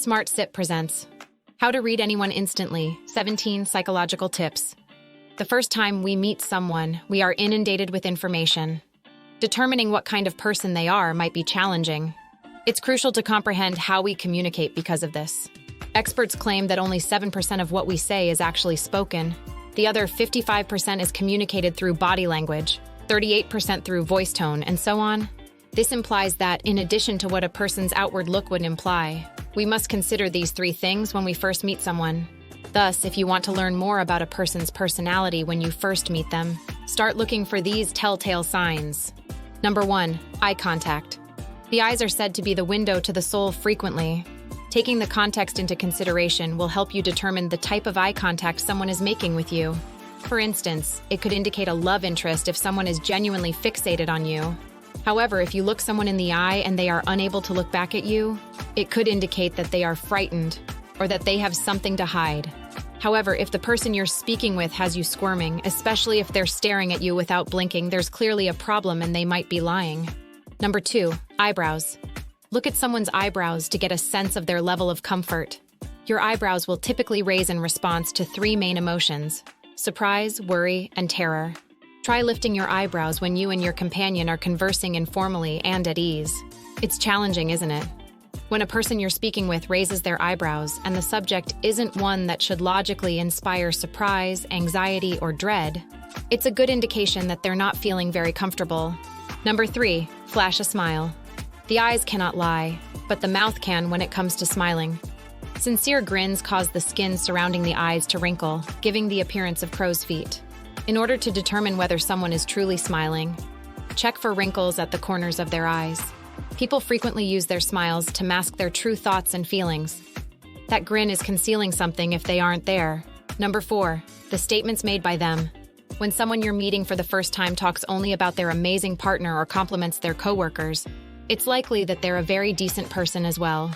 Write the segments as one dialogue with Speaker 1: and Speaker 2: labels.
Speaker 1: Smart Sip presents How to Read Anyone Instantly, 17 Psychological Tips. The first time we meet someone, we are inundated with information. Determining what kind of person they are might be challenging. It's crucial to comprehend how we communicate because of this. Experts claim that only 7% of what we say is actually spoken. The other 55% is communicated through body language, 38% through voice tone, and so on. This implies that, in addition to what a person's outward look would imply, we must consider these three things when we first meet someone. Thus, if you want to learn more about a person's personality when you first meet them, start looking for these telltale signs. Number 1, eye contact. The eyes are said to be the window to the soul frequently. Taking the context into consideration will help you determine the type of eye contact someone is making with you. For instance, it could indicate a love interest if someone is genuinely fixated on you. However, if you look someone in the eye and they are unable to look back at you, it could indicate that they are frightened or that they have something to hide. However, if the person you're speaking with has you squirming, especially if they're staring at you without blinking, there's clearly a problem and they might be lying. Number 2, eyebrows. Look at someone's eyebrows to get a sense of their level of comfort. Your eyebrows will typically raise in response to 3 main emotions: surprise, worry, and terror. Try lifting your eyebrows when you and your companion are conversing informally and at ease. It's challenging, isn't it? When a person you're speaking with raises their eyebrows and the subject isn't one that should logically inspire surprise, anxiety, or dread, it's a good indication that they're not feeling very comfortable. Number 3, flash a smile. The eyes cannot lie, but the mouth can when it comes to smiling. Sincere grins cause the skin surrounding the eyes to wrinkle, giving the appearance of crow's feet. In order to determine whether someone is truly smiling, check for wrinkles at the corners of their eyes. People frequently use their smiles to mask their true thoughts and feelings. That grin is concealing something if they aren't there. Number 4, the statements made by them. When someone you're meeting for the first time talks only about their amazing partner or compliments their coworkers, it's likely that they're a very decent person as well.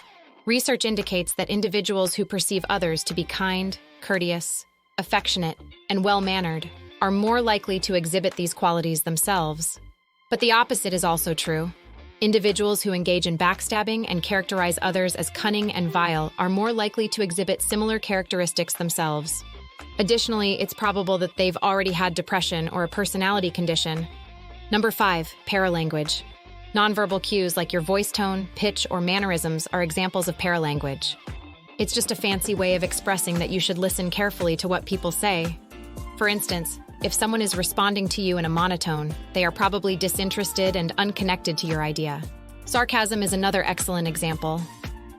Speaker 1: Research indicates that individuals who perceive others to be kind, courteous, affectionate, and well-mannered are more likely to exhibit these qualities themselves. But the opposite is also true. Individuals who engage in backstabbing and characterize others as cunning and vile are more likely to exhibit similar characteristics themselves. Additionally, it's probable that they've already had depression or a personality condition. Number 5, Paral Language. Nonverbal cues like your voice tone, pitch, or mannerisms are examples of paral language. It's just a fancy way of expressing that you should listen carefully to what people say. For instance, if someone is responding to you in a monotone, they are probably disinterested and unconnected to your idea. Sarcasm is another excellent example.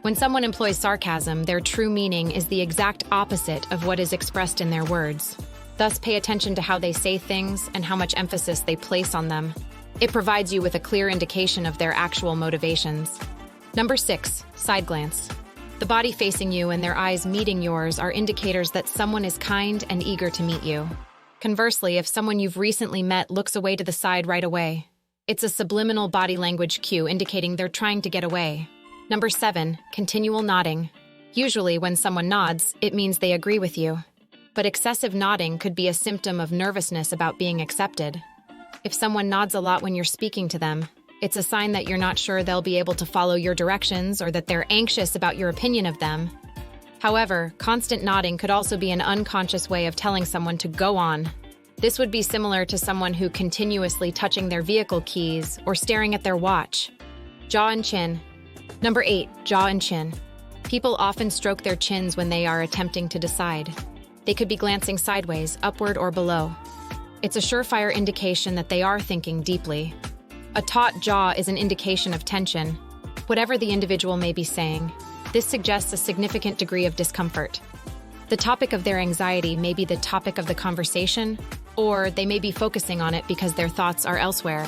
Speaker 1: When someone employs sarcasm, their true meaning is the exact opposite of what is expressed in their words. Thus, pay attention to how they say things and how much emphasis they place on them. It provides you with a clear indication of their actual motivations. Number 6, side glance. The body facing you and their eyes meeting yours are indicators that someone is kind and eager to meet you. Conversely, if someone you've recently met looks away to the side right away, it's a subliminal body language cue indicating they're trying to get away. Number 7, continual nodding. Usually, when someone nods, it means they agree with you. But excessive nodding could be a symptom of nervousness about being accepted. If someone nods a lot when you're speaking to them, it's a sign that you're not sure they'll be able to follow your directions or that they're anxious about your opinion of them. However, constant nodding could also be an unconscious way of telling someone to go on. This would be similar to someone who continuously touching their vehicle keys or staring at their watch. Jaw and chin. Number 8, jaw and chin. People often stroke their chins when they are attempting to decide. They could be glancing sideways, upward, or below. It's a surefire indication that they are thinking deeply. A taut jaw is an indication of tension. Whatever the individual may be saying, this suggests a significant degree of discomfort. The topic of their anxiety may be the topic of the conversation, or they may be focusing on it because their thoughts are elsewhere.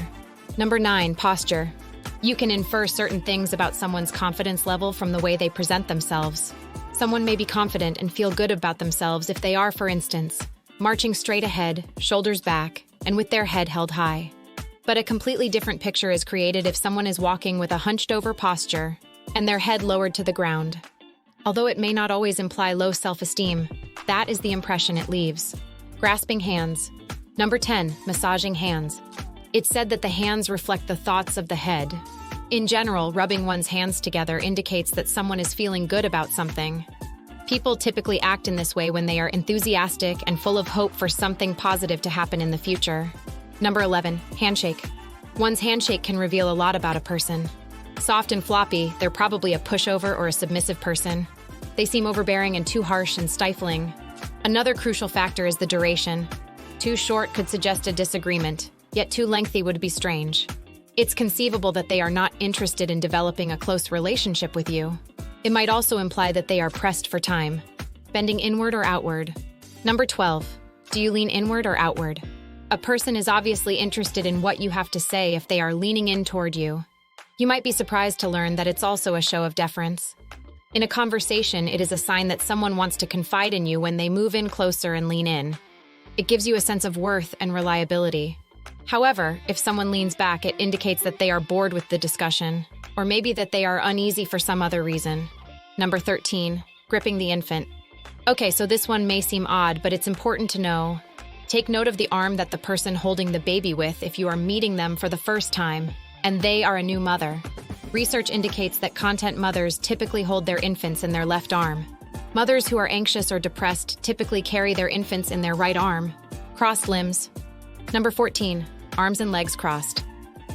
Speaker 1: Number 9, posture. You can infer certain things about someone's confidence level from the way they present themselves. Someone may be confident and feel good about themselves if they are, for instance, marching straight ahead, shoulders back, and with their head held high. But a completely different picture is created if someone is walking with a hunched-over posture and their head lowered to the ground. Although it may not always imply low self-esteem, that is the impression it leaves. Grasping hands. Number 10, massaging hands. It's said that the hands reflect the thoughts of the head. In general, rubbing one's hands together indicates that someone is feeling good about something. People typically act in this way when they are enthusiastic and full of hope for something positive to happen in the future. Number 11, handshake. One's handshake can reveal a lot about a person. Soft and floppy, they're probably a pushover or a submissive person. They seem overbearing and too harsh and stifling. Another crucial factor is the duration. Too short could suggest a disagreement, yet too lengthy would be strange. It's conceivable that they are not interested in developing a close relationship with you. It might also imply that they are pressed for time. Bending inward or outward. Number 12, do you lean inward or outward? A person is obviously interested in what you have to say if they are leaning in toward you. You might be surprised to learn that it's also a show of deference. In a conversation, it is a sign that someone wants to confide in you when they move in closer and lean in. It gives you a sense of worth and reliability. However, if someone leans back, it indicates that they are bored with the discussion, or maybe that they are uneasy for some other reason. Number 13, gripping the infant. Okay, so this one may seem odd, but it's important to know. Take note of the arm that the person holding the baby with if you are meeting them for the first time, and they are a new mother. Research indicates that content mothers typically hold their infants in their left arm. Mothers who are anxious or depressed typically carry their infants in their right arm. Crossed limbs. Number 14, arms and legs crossed.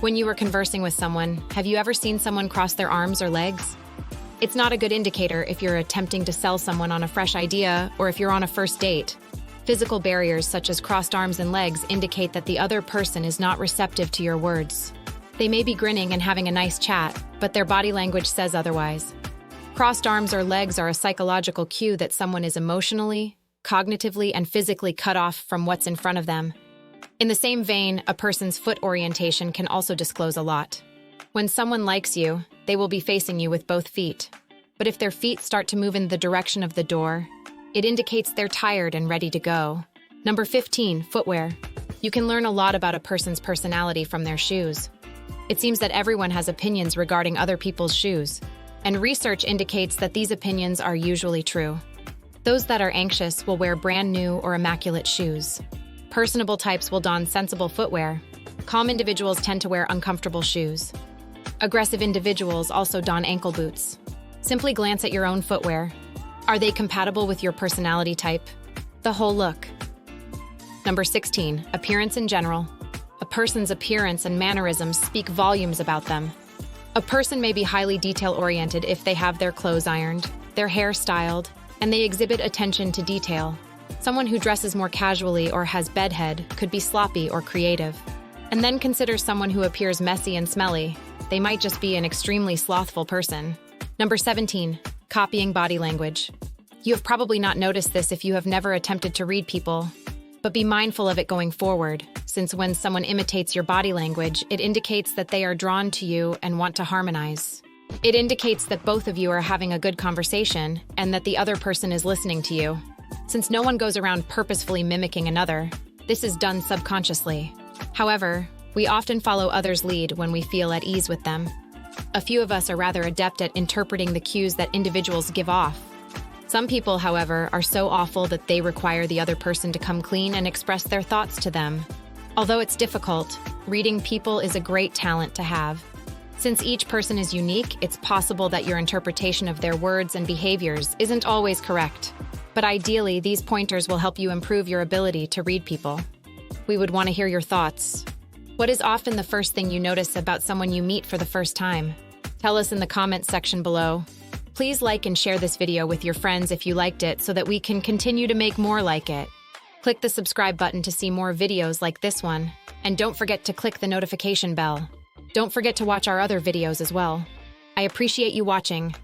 Speaker 1: When you are conversing with someone, have you ever seen someone cross their arms or legs? It's not a good indicator if you're attempting to sell someone on a fresh idea or if you're on a first date. Physical barriers such as crossed arms and legs indicate that the other person is not receptive to your words. They may be grinning and having a nice chat, but their body language says otherwise. Crossed arms or legs are a psychological cue that someone is emotionally, cognitively, and physically cut off from what's in front of them. In the same vein, a person's foot orientation can also disclose a lot. When someone likes you, they will be facing you with both feet. But if their feet start to move in the direction of the door, it indicates they're tired and ready to go. Number 15, footwear. You can learn a lot about a person's personality from their shoes. It seems that everyone has opinions regarding other people's shoes, and research indicates that these opinions are usually true. Those that are anxious will wear brand new or immaculate shoes. Personable types will don sensible footwear. Calm individuals tend to wear uncomfortable shoes. Aggressive individuals also don ankle boots. Simply glance at your own footwear. Are they compatible with your personality type? The whole look. Number 16, appearance in general. A person's appearance and mannerisms speak volumes about them. A person may be highly detail-oriented if they have their clothes ironed, their hair styled, and they exhibit attention to detail. Someone who dresses more casually or has bedhead could be sloppy or creative. And then consider someone who appears messy and smelly. They might just be an extremely slothful person. Number 17, copying body language. You have probably not noticed this if you have never attempted to read people, but be mindful of it going forward, since when someone imitates your body language, it indicates that they are drawn to you and want to harmonize. It indicates that both of you are having a good conversation and that the other person is listening to you. Since no one goes around purposefully mimicking another, this is done subconsciously. However, we often follow others' lead when we feel at ease with them. A few of us are rather adept at interpreting the cues that individuals give off. Some people, however, are so awful that they require the other person to come clean and express their thoughts to them. Although it's difficult, reading people is a great talent to have. Since each person is unique, it's possible that your interpretation of their words and behaviors isn't always correct. But ideally, these pointers will help you improve your ability to read people. We would want to hear your thoughts. What is often the first thing you notice about someone you meet for the first time? Tell us in the comments section below. Please like and share this video with your friends if you liked it so that we can continue to make more like it. Click the subscribe button to see more videos like this one, and don't forget to click the notification bell. Don't forget to watch our other videos as well. I appreciate you watching.